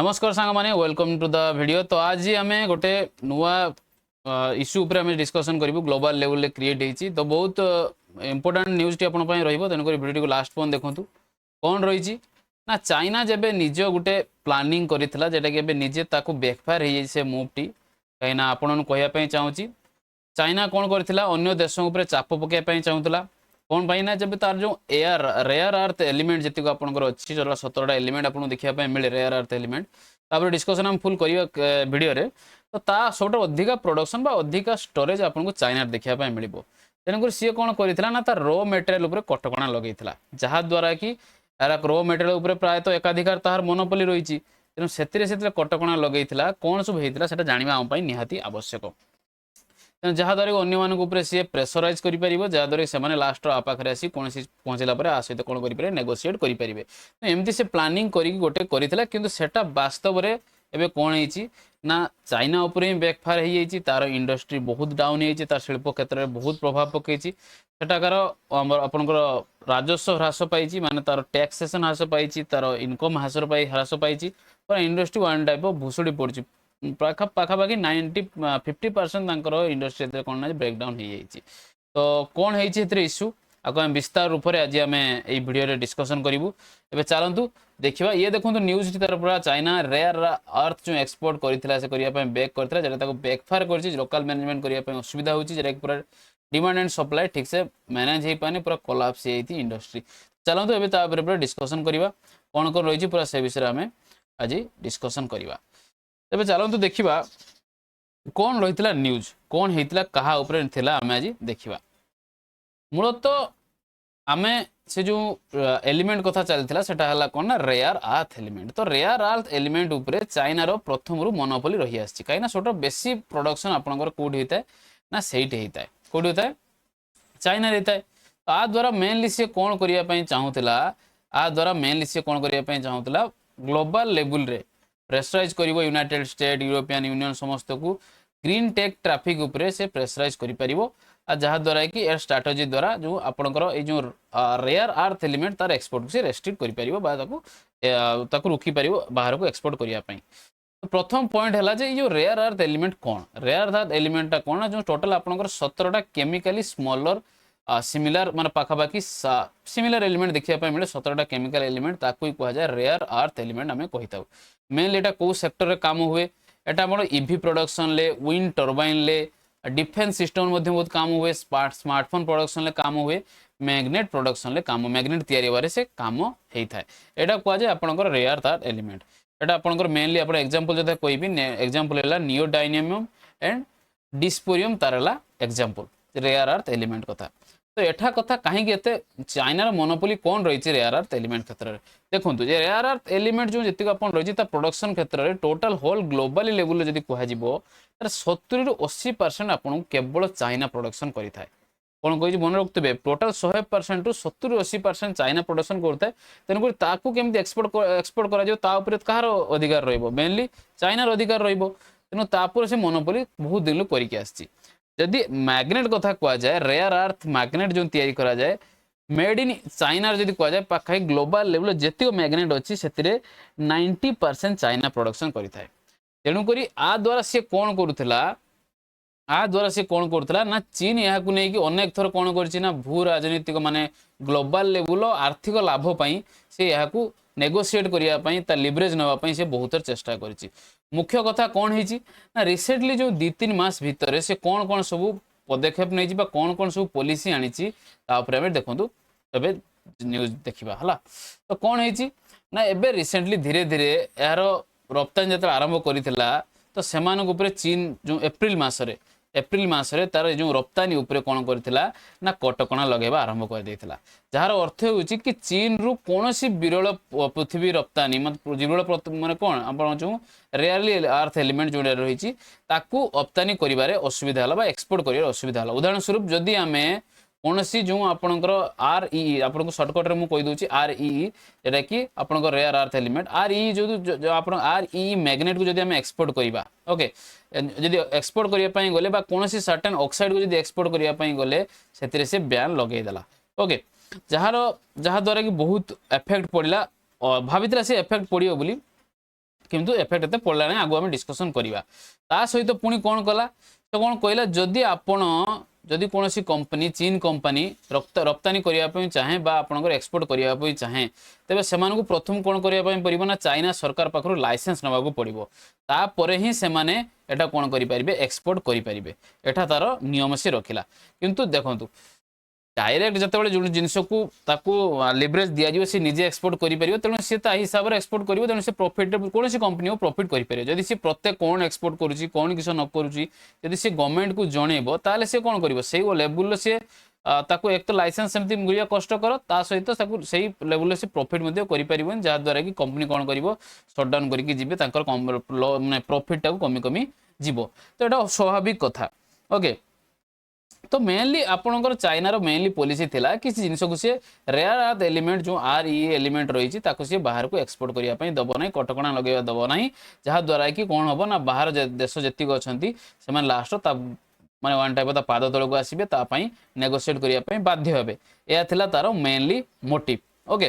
नमस्कार सांग माने वेलकम टू द वीडियो। तो आज आम गोटे नुआ इश्यू उपर आम डिस्कसन करूँ ग्लोबल लेवल क्रिएट होती तो बहुत इंपोर्टाट न्यूज टी आप तेणुक वीडियो को लास्ट पॉइंट देखूँ कौन रही ना चाइना जब निज गोटे प्लानिंग करा जेटा कि निजे बैकफायर हो से मुव टी कहीं आपण कहवाई चाहूँगी चाइना कौन करथिला अन्य देशों उपर चाप पकाइवाई चाहूला कौन पाई ना जब तार जो एयर रेयर अर्थ एलिमेंट जी आपंकर अच्छी 17टा एलिमेंट आपको देखा मिले रेयर अर्थ एलिमेंट तापर डिस्कसन हम फुल करिया वीडियो रे तो ता सब अधिका प्रोडक्शन बा अधिका स्टोरेज आपको चाइना देखा मिल तेणुक सी कौन करथिला ना तार रॉ मटेरियल उपर कटकणा लगेइथिला जहा द्वारा कि यार रॉ मटेरियल उपर प्रायतः एकाधिकार तार मोनोपोली रही तेणु से कटकणा लगेइथिला कौन सब होइथिला सेटा जानिबा हम पई निहाती आवश्यक जहाँद्वारा अन्य सी प्रेसराइज करें से लास्ट आपाखे आसी कौन पहुँचला सहित कौन करेंगे नेगोसीएट करेंगे तो एमती से प्लानिंग करी गोटे करथिला किंतु सेटा वास्तव में एबे कौन है ना चाइना उपर ही बैकफायर हो तार इंडस्ट्री बहुत डाउन हो तार शिल्प क्षेत्र में बहुत प्रभाव पकई सेटाकार आपंकर राजस्व ह्रास पाई माने तार टैक्सेसन ह्रास पाई तार इनकम ह्रास पाई इंडस्ट्री वन टाइप भुशुड़ी पड़ी पाखापाखि 50% इंडस्ट्री कौन ना ब्रेकडाउन हो जाए तो कौन है इश्यू आपको विस्तार रूप से आज आम वीडियो डिस्कसन करूँ एवं चलतु देखा ये देखो न्यूज तार पूरा चाइना रेयर अर्थ जो एक्सपोर्ट करने बैक करता बैकफायर कर लोकल मैनेजमेंट करने असुविधा होगी पूरा डिमांड एंड सप्लाई ठीक से मैनेज हो पाने पूरा कोलैप्स हो इंडस्ट्री चलतु एवं पूरा डिस्कसन करवा कौन कौन रही पूरा से विषय आम आज डिस्कसन करवा तेज चलतु देखा कौन रही न्यूज कौन होता क्या आम आज देखा मूलतः आम से जो एलिमेंट कथा चलता है कौन ना रेयर अर्थ एलिमेंट तो रेयर अर्थ एलिमेंट उपरे चाइनार प्रथम मोनोपोली रही आसी कहीं सब बेसी प्रोडक्शन आपंकर कौट होता है ना सहीटे होता है कौट होता है चाइना होता है आ द्वारा मेनली सी कौन करने चाहूला आ द्वारा मेनली सी कौन करने चाहूला ग्लोबल लेवल रे प्रेसराइज कर यूनाइटेड स्टेट यूरोपियन यूनियन समस्त को ग्रीन टेक ट्राफिक उपरे से प्रेसराइज कर जहाँ द्वारा कि यार स्ट्राटेजी द्वारा जो आपंकर जो रेयर अर्थ एलिमेंट तार एक्सपोर्ट को से रेस्ट्रिक्ट कर रोकी पार बाहर को एक्सपोर्ट करने तो प्रथम पॉइंट है जो रेयर अर्थ एलिमेंट कौन रेयर अर्थ एलिमेंटा कौन जो टोटल आपंकर 17टा केमिकाली स्मॉलर सिमिलर मान पाखापाखि सिमिलर एलिमेंट देखा मिले 17टा केमिकल एलिमेंट ताकू कह जाए रेयर अर्थ एलिमेंट आम कही था मेनली एटा कौ सेक्टर रे काम हुए एटा हमर ईवी प्रोडक्शन ले विंड टर्बाइन ले डिफेंस सिस्टम मध्य बहुत काम हुए स्मार्टफोन प्रोडक्शन ले काम हुए मैग्नेट प्रोडक्शन ले काम मैग्नेट तैयारी बारे से काम होता है एटा कह जाए आपंकर रेयर अर्थ एलिमेंट एटा आपंकर मेनली आप एग्जांपल जो कहबी एग्जांपल है नियोडायनेमियम एंड डिस्पोरियम तार एग्जांपल रेयर अर्थ एलिमेंट कथा तो एठा कथा कहीं चाइनार मोनोपोली कौन रही रेयर अर्थ एलिमेंट क्षेत्र में देखो रेयर अर्थ एलिमेंट जो जी रही प्रोडक्शन क्षेत्र में टोटाल होल ग्लोबली लेवल जब कह 70 ରୁ 80% आपको केवल चाइना प्रोडक्शन करें कौन कही मन रखुवे टोटाल 100% ରୁ 70 ରୁ 80% चाइना प्रोडक्शन करता तेणुक केमी एक्सपोर्ट कर कहार अधिकार रेनली चाइनार अधिकार रेणु से मोनोपोली बहुत दिन करके आसी जदि मैग्नेट कथा कह जाए रेयर अर्थ मैग्नेट जो तैयारी करा जाए मेड इन चाइना जदि कह जाए पाखा ग्लोबल लेवल जितक मैग्नेट अच्छी से 90% चाइना प्रोडक्शन करें तेणुक आ द्वारा सी कौन करूला आ द्वारा सी कौन करूला ना चीन यहाँ नहीं अनेक थर कौन कर भू राजनीतिक माने ग्लोबल लेवल आर्थिक लाभपाई से यहाँ नेगोसीएट करने लिवरेज नापी से बहुत चेष्टा कर मुख्य कथा कौन है ना रिसेंटली जो 2-3 मास भितर से कौन कौन सब पदक्षेप नहीं कौन कौन सब पॉलिसी आनी देखो ए न्यूज देखा है तो कौन है ना एबे रिसेंटली धीरे धीरे यार रप्तानी जो आरंभ करथिला तो से चीन जो एप्रिल मसरे तार जो रप्तानी उपरे कौन करथिला ना कटकणा लगेबा आरंभ कर देथिला जार अर्थ होउची कि चीन रु कोनोसी विरल पृथ्वी रप्तानी विरल माने कोन आपण जो रेयरली अर्थ एलिमेंट जो रही ताकू रप्तानी करिबारे असुविधा हला बा एक्सपोर्ट करिबारे असुविधा हला उदाहरण स्वरूप जदि आमे कौनसी जो आपंकर REE आपको सर्टकट में मुझे कहीदे REE जेटा कि आपंकर रेयर अर्थ एलिमेंट REE जो आप REE मैग्नेट को जब एक्सपोर्ट करवा ओके जदि एक्सपोर्ट करने गले कौन सर्टेन ऑक्साइड को जब एक्सपोर्ट करने गले से बैन लगेदेला ओके जहाँ द्वारा कि बहुत इफेक्ट पड़ा भाई से इफेक्ट पड़ो बोली किंतु इफेक्ट एते पड़ला नहीं आगु आम डिस्कसन करवा ता सहित पुणी कौन कला तो कौन कहला जदि आपण जदि कौन कंपनी चीन कंपनी रप्तानी करने चाहे आपंकर एक्सपोर्ट करने चाहे तेज से प्रथम कौन करने पड़ो ना चाइना सरकार पाखर लाइसेंस नवा पड़ो तापर ही से एटा कौन करें एक्सपोर्ट करें एटा तार नियम से रखिला किंतु देखंतु डायरेक्ट जिते जो जिनस को लिवरेज दिज्व सी निजे एक्सपोर्ट करें तेणु सी हिसाब से एक्सपोर्ट कर तेणु से प्रॉफिट कौन कंपनी प्रॉफिट करें जदि सी प्रत्येक कौन एक्सपोर्ट करुच्ची कौन किस न करुच्ची जदि सी गवर्नमेंट को जनइब ताले सी कौन कर से लेवल से ताको एक तो लाइसेंस सेमती मिलिया कष्टकर ता सहित से लेवल से प्रॉफिट करें जहाद्वारा कि कंपनी कौन कर सटडाउन करके प्रॉफिट टाक कमी कमी जीव तो यहाँ स्वाभाविक कथा ओके तो मेनली आपणकर चाइनार मेनली पॉलिसी थिला कि जिनस को सी रेयर अर्थ एलिमेंट जो RE एलिमेंट रही सी बाहर को एक्सपोर्ट करने दब ना कटकणा लगे दब ना जहाद्वारा कि कौन हम ना बाहर देश जी अच्छा से लास्ट माने वन टाइप पाद तल को आसबे नेगोशिएट करने बाध्य हे यह तार मेनली मोटिव ओके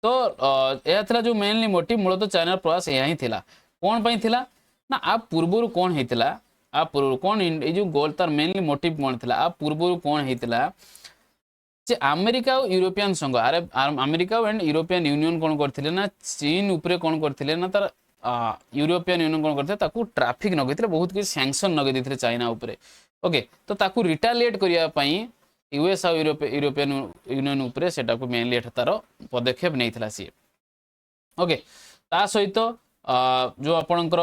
तो यह जो मेनली मोटिव मूलतः चाइनार प्रयास यह थिला कौन पाई थिला ना आ पूर्व कौन होता आ पूर्व कौन ये जो गोल तार मेनली मोटिव कौन था आ पूर्व कौन होता जे अमेरिका और यूरोपियन संघ अरे अमेरिका एंड यूरोपियन यूनियन कौन करथिले ना चीन उपरे कौन करथिले ना तार यूरोपियन यूनियन कौन करथिले ताकू ट्रैफिक नगेथिले बहुत किसी सैंक्शन नगे देथिले चाइना उपरे ओके तो ताकू रिटालिएट करिया पई यूएस और यूरोपियन यूनियन उपरे सेटा को मेनली तार पदक्षेप नैथिला सी ओके ता सहित जो आपणकर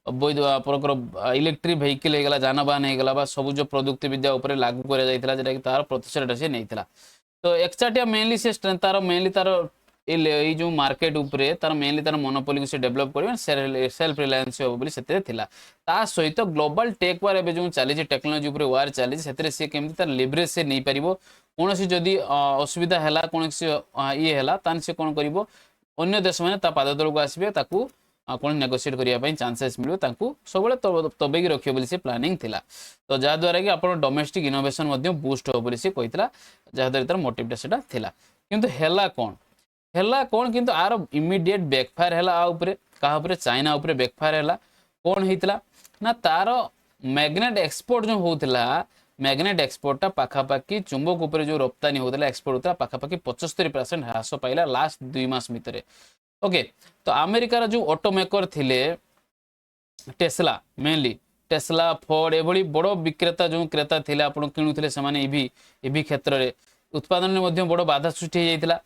इलेक्ट्रिक वेहिकल होगा जानबाहन होगा सब जो प्रयुक्ति विद्या उपर लागू कर तार प्रतिशत से नहीं तो एक्साटिया मेनली से तार मेनली तार ये जो मार्केट उपरे तार मेनली तार मोनोपोली को डेवलप कर सेल्फ रिलायंस हो से सहित ग्लोबल टेक वार जो चली टेक्नोलोजी उपर वार चली से केमती तार लिवरेज से नहीं पार कौन जदि असुविधा है कौन ये है सी कौन कर अन्य देश मैंने पाद तल को आसबे कौन नेगोशिएट करने चांसेस मिले सब तबेगी रखिए बोली से प्लानिंग थिला तो जहाद्वारा कि आप डोमेस्टिक इनोवेशन बूस्ट हो बोली से कही जहाद्वारा तार मोटिवटा सेटा थिला किंतु हेला कौन किंतु आर इमीडिएट बैकफायर है क्या चाइना उपरे बैकफायर है कौन होता ना तार मैग्नेट एक्सपोर्ट जो होता मैग्नेट एक्सपोर्टा पाखापाखि चुंबक उपर जो रप्तानी होता एक्सपोर्ट होता पाखापाखि 75% ह्रास पाइला लास्ट 2 मास भितर ओके तो अमेरिकार जो ऑटोमेकर थिले टेस्ला मेनली टेस्ला फोर्ड एभली बड़ विक्रेता जो क्रेता थिले आपण किणुथिले से माने ईवी क्षेत्र में उत्पादन में बड़ बाधा सृष्टि हो जाता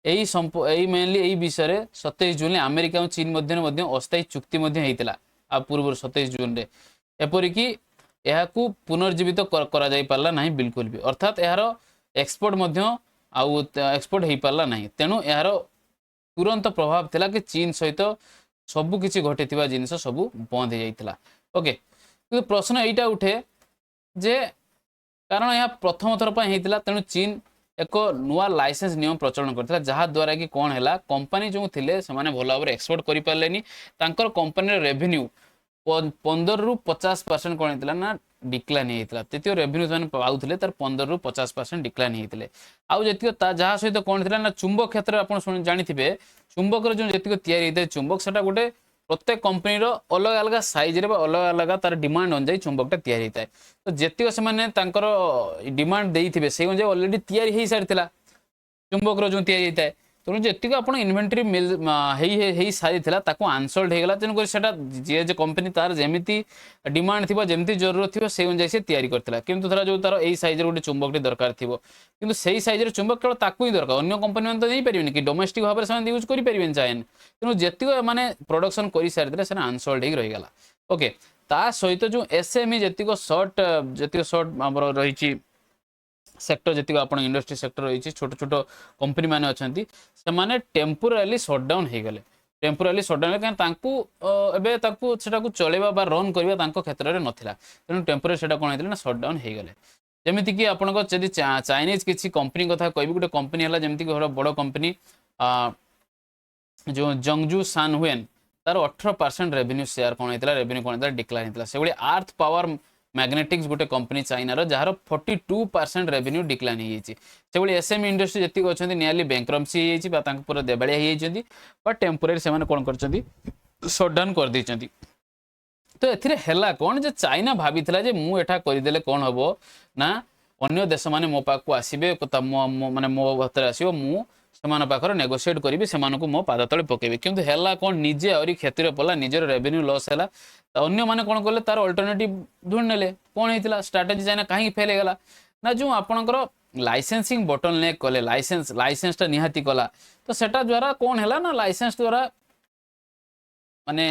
यही मेनली यही विषय में 27 जून अमेरिका और चीन मध्य अस्थायी चुक्ति होता आ पूर्व 27 जून रे एपरिकी यह पुनर्जीवित करा जाई पारला नहीं बिल्कुल भी अर्थात यार एक्सपोर्ट एक्सपोर्ट हो पारला नहीं तेणु यार तुरंत प्रभाव थिला कि चीन सहित सबु किछि घटी जिनस सबू बंद हो जाता ओके तो प्रश्न यहीटा उठे जे कारण यह प्रथम थर होता तेणु चीन एक नुआ लाइसेंस नियम प्रचलन करता जहाद्वारा कि कौन है कंपनी जो थे से भल भाव एक्सपोर्ट कर पारे कंपनी रेवेन्यू 15 ରୁ 50% कौन होता ना डिक्लाइन होता तृतीय रेवेन्यू से पाते तार 15 ରୁ 50% डिक्लाइन होते आउ जी जहाँ सहित कौन थी ना चुंबक क्षेत्र में आप जानी चुंबक जो जी चुंबक से गोटे प्रत्येक कंपनी अलग अलग साइज रे अलग अलग तार डिमांड अनुजाई चुंबकटा या तो जीतक से डिमांड देते से अनुजाई अलरेडी या सारी चुंबक जो या तेणु जी आप इन्वेंटरी मिल सारी आंसल्ड होगा तेणुक जी कंपनी तार जमी डिमांड थी जमी जरूरत थी से अनुजाई से तैयारी करता किंतु धरा जो तार यही साइज गोटे चुंबकटी दरकार थी किंतु सही साइज चुंबक केवल ताकू ही दरकार अन्य कंपनी मैंने तो नहीं पारे कि डोमेस्टिक भाव में यूज करें चाहे तेणु जी मैंने प्रोडक्शन कर सारी से आंसल्ड हो रहीगला ओके ता सहित जो एसएमई जी सर्ट रही सेक्टर जी आप इंडस्ट्री सेक्टर रही छोट छोट कंपनी मैंने अच्छा से टेम्पोराली सटडाउन हो गले टेम्पोराली सटडाउन कहीं चलेबा रन करवा क्षेत्र में नाला तेणु टेम्पोरारी से कौन होता है सटडाउन हो गले जमीक आपड़ी चाइनीज किसी कंपनी कथा कह गोटे कंपनी है जमीक बड़ कंपनी जो जंगजू सानहुएन तार 18% रेवेन्यू शेयर कौन होता रेवेन्यू कौन होता डिक्लाइन होता से अर्थ पावर मैग्नेटिक्स गोटे कंपनी चाइनार जार 42% रेवेन्यू डिक्लाइन हो एसएमई इंडस्ट्री जी अच्छा नियरली बैंक्रप्सी पूरा देवाड़िया बट टेम्पोरारी से कौन कर सटडाउन कर देइचंती। तो एथिरे हैला कोन जे चाइना भाबिथिला जे मु एठा करिदेले कोन हबो ना अन्य देश माने मो पाक को आसीबे माने मो भतर आसीबो मु सेमान पाखर नेगोशिएट करिबि सेमान को मो पाद तळे पकेबि किंतु हैला कोन निजे आउरी क्षेत्र पला निजर रेवेन्यू लॉस हैला अन्य माने कोन करले तार अल्टरनेटिव ढूंढ नेले कोन हेतिला स्ट्रेटजी चाइना काहे फेल हेगला ना जो आपनकर लाइसेंसिंग बटन नेक कले लाइसेंस ता निहाती कला तो सेटा द्वारा कोन हैला ना लाइसेंस द्वारा माने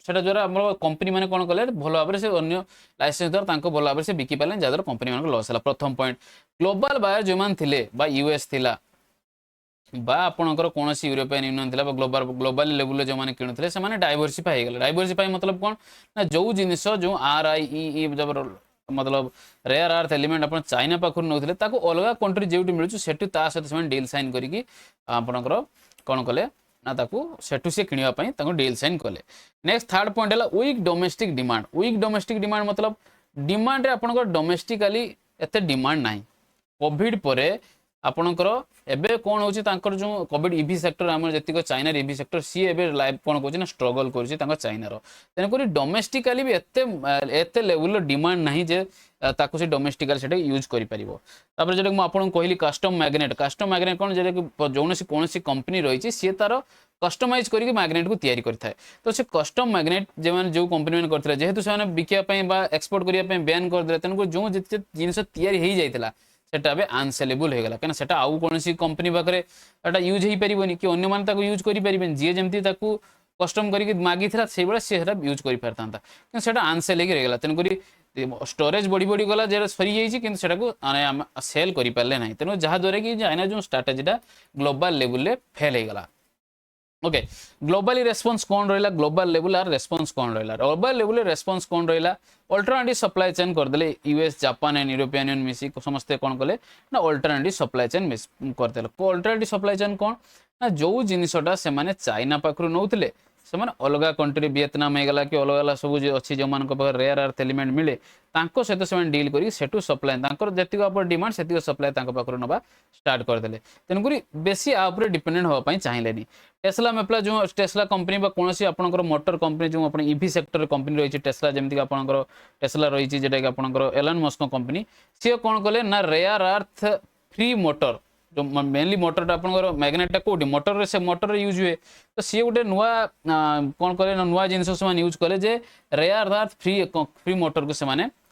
सेटा द्वारा हमर कंपनी माने कोन कले भलो भाबरे से अन्य लाइसेंस द्वारा तांको भलो भाबरे से बिकी पाले जादर कंपनी मानको लॉस हैला प्रथम पॉइंट ग्लोबल बायर जोमान थिले बा यूएस थिला बा आपणकर कौन यूरोपियन यूनियन थिला ग्लोबल लेवल जो मैंने किणुले से डाइवर्सिफाई हो डाइवर्सिफाई मतलब कौन ना जो जिनिस जो RIE जब मतलब रेयर अर्थ एलिमेंट आप चाइना पाखु नौते अलग कंट्री जो मिलूँ सेठू ता सहित से डील साइन करके आपणकर कौन कले ना सेठू से किणापी डील साइन कले नेक्स्ट थर्ड पॉइंट है वीक डोमेस्टिक डिमांड मतलब डिमांड आपणकर डोमेस्टिकाली एत डिमांड ना कोविड पर आपणकर एबे कौन होची तांकर जो कोविड इवी सेक्टर आम जी चाइना इवी सेक्टर सी एबे लाइव कौन कौन स्ट्रगल कर चाइनार तेणुक डोमेस्टिकाली भी एते लेवल डिमांड नहीं जे ताकू से डोमेस्टिकाली से यूज कर पार जो आपको कहली कस्टम मैग्नेट कौन जो कौन कंपनी रही सी तार कस्टमाइज करके मैग्नेट को तैयारी करता तो से कस्टम मैग्नेट जो कंपनी मैंने करते जेहेतु से बिकापी एक्सपोर्ट करने बैन करदे तेणुक जो जिनस तैयारी हो जाता सेटा अब अनसेलेबल हो गला कहीं सेटा आउ कौन कंपनी पाखे एटा यूज हो पारिबनी कि अन्य माने ताको यूज करि परिबेन जे जेमती ताको कस्टम करके मागी थिला से बेला से सेटा यूज करि परतांता कि सेटा अनसेल हो गला तेणु करी स्टोरेज बढ़ी बढ़ी गला जे सरी जाइछि कि सेटा को सेल करि पारले नाही तेणु जहा द्वारा कि चाइना जो स्ट्रेटजीटा ग्लोबल लेवल ले फेल हो गला ओके ग्लोबली रेस्पॉन्स कौन रहा ग्लोबल लेवल आर रेस्पॉन्स कौन रहा ग्लोबल लेवल रेस्पॉन्स कौन रहा अल्टरनेटिव सप्लाई चेन करदे US Japan and European union मिसी समस्ते कौन कले ना अल्टरनेटिव सप्लाई चेन करदे अल्टरनेटिव सप्लाई चेन कौन ना जो जिनसटा से माने चाइना पाखु नौते से अलग कंट्री विएतनाम होगा कि अलग अलग सब अच्छी जो मान रेयर अर्थ एलिमेंट मिले सहित से डील कर सप्लाई जी आप डिमांड से सप्लाई पाखु नवा स्टार्ट करदे तेणुक बेसी आपर डिपेंडेंट होगापी चाहिए टेस्ला मेप्ला जो टेस्ला कंपनी कौन आपंकर मोटर कंपनी जो आप इवी सेक्टर कंपनी रही टेस्ला जमीक आपंकर टेस्ला रही जोटा कि आपंकर एलन मस्क कंपनी सी कौन कले ना रेयर अर्थ फ्री मोटर जो मेनली मोटरटा आपंकर मैग्नेटा कौटी मोटर से मोटर यूज हुए तो सी गोटे नुआ कौन कले ना नुआ जिन से यूज कले जे रेयर अर्थ फ्री मोटर को से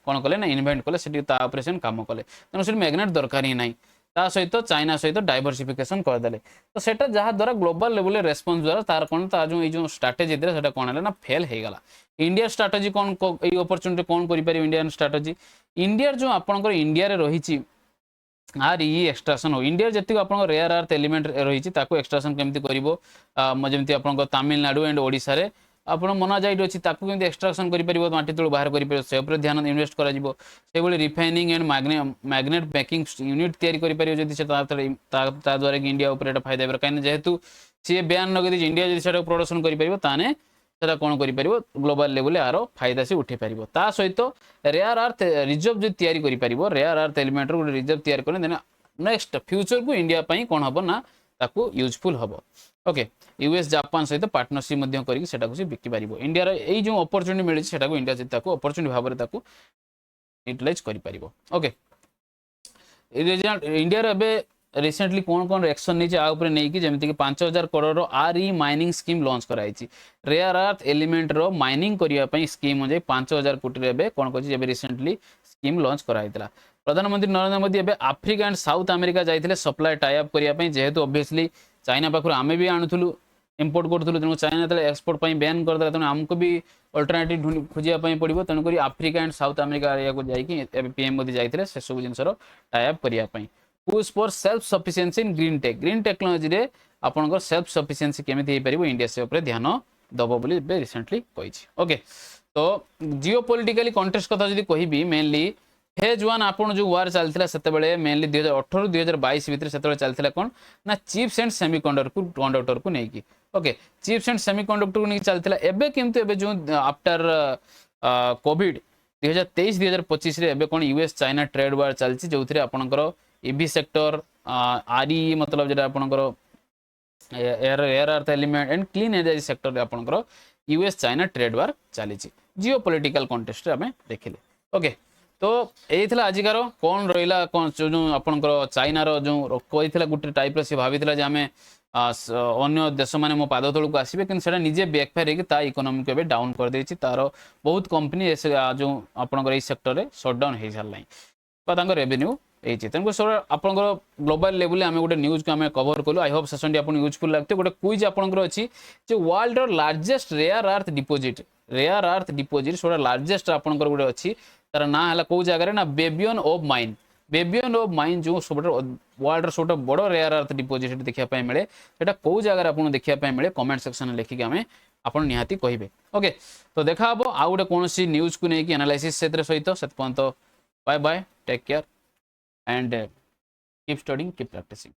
कौन कले ना इन्वेंट कले से काम कले तेणु से मैग्नेट दरकार ही नहीं ता सहित चाइना सहित डाइवर्सिफिकेशन करदे तो सेटा जहाँ द्वारा ग्लोबल लेवल रेस्पॉन्स द्वारा तार कौन जो स्ट्राटेजी था कौन है ना फेल हो गला इंडिया स्ट्राटेजी कौन अपॉर्चुनिटी कौन कर इंडियन स्ट्राटेजी इंडिया जो आपंकर इंडिया रही RE एक्सट्राक्शन हो इंडिया जी आप रेयर अर्थ एलिमेंट रही एक्सट्राक्शन केमती करमती आप तमिलनाडु एंड ओडिशा रे आप मोनाजाइट अच्छी केमती एक्सट्राक्शन कर माटी तलू बाहर कर से ध्यान इन्वेस्ट कर refining and magnet making unit तैयारी द्वारा कि इंडिया उपर फायदा कहीं जेहेतु सी बैन लगे इंडिया जब प्रोडक्शन करें सेटा कौन कर ग्लोबल लेवल यार फायदा से उठे पार ता सहित रेयर अर्थ रिजर्व जो तैयारी कर रेयर अर्थ एलिमेंट गोटे रिजर्व तैयारी करें नेक्स्ट फ्यूचर को इंडिया कौन हम ना ताकू यूजफुल हम ओके यूएस जापान सहित पार्टनरशिप करके बिकी पार इंडिया यही जो अपॉर्चुनिटी मिली से इंडिया अपॉर्चुनिटी भाव में यूटिलाइज कर ओके इंडिया एवं रिसेंटली कौन कौन एक्शन नहीं जमीक 5000 crore RE mining scheme launch कराई रेयर अर्थ एलिमेंट रो माइनिंग करने स्कीम अनुसार 5000 कोटी कौन कर रिसेंटली स्कीम लॉन्च कराई प्रधानमंत्री नरेंद्र मोदी एवं आफ्रिका एंड साउथ अमेरिका जाते सप्लाई टाइप करने जेहेतु ऑब्वियसली चाइना पाखु आम भी आणुलु इंपोर्ट करूँ तेणु चाइना जो एक्सपोर्ट बैन करदे तेणु आमको भी अल्टरनेटिव खोजा पड़ो तेणुक Africa and South America area को जाकि PM मोदी जाते से सब जिनसर टाइप करने push for self sufficiency in green technology रे आपनकर सेल्फ सफिशिएंसी केमिति हो परिबो इंडिया से ऊपर ध्यान दबो बोली रिसेंटली कही ओके तो जियो पॉलिटिकली कंटेस्ट कथा जदि कहिबी मेनली फेज 1 आपन जो वार चलथिला सेते बेले मेनली 2018 2022 भीतर सेते बेले चलथिला कोन ना चिप्स एंड सेमीकंडक्टर को नेकी ओके चिप्स एंड सेमीकंडक्टर को नेकी चलथिला एबे किंतु एबे जो आफ्टर कोविड 2023 2025 रे एबे कोन यूएस चाइना ट्रेड वार चलछि जोथिरे आपनकर इवी सेक्टर RE मतलब जेटा आपनकर air earth element and clean energy sector रे आपनकर यूएस चाइना ट्रेड वार चली जिओ पॉलिटिकल कॉन्टेक्स्ट रे हमें देखिले ओके तो यही था आजिकार कौन रहा कौन जो आपंकर चाइनार जो कही गोटे टाइप से भाई जे आम अन्य देश मैंने मो पाद तौक आसवे कि निजे बैकफायर होगी इकोनॉमी को डाउन कर देछि तार बहुत कंपनी जो आपंकर सेक्टर में सटडाउन हो सारा रेवेन्यू ये तेणुक आपंकर ग्लोबल लेवल आम गोटे न्यूज को आम कवर कलु आई होप सेशन आपको यूजफुल लगते गोटे क्विज आपंकर अच्छी जो world largest rare earth deposit सोटा लार्जेस्ट आपंकर गोटे अच्छी तार ना है कौ जगह ना बेबियन ऑफ माइन जो सब वर्ल्ड सब बड़ रेयर अर्थ डिपोजिट देखा मिले सेटा कौ जगह आपको देखा मिले कमेंट सेक्शन में लिखिक आम आपन निहाती कहे ओके तो देखा हम आउ गोटे कौन न्यूज को लेकिन एनालाइसिस सहित से पर्यंत bye bye take care and keep studying keep practising.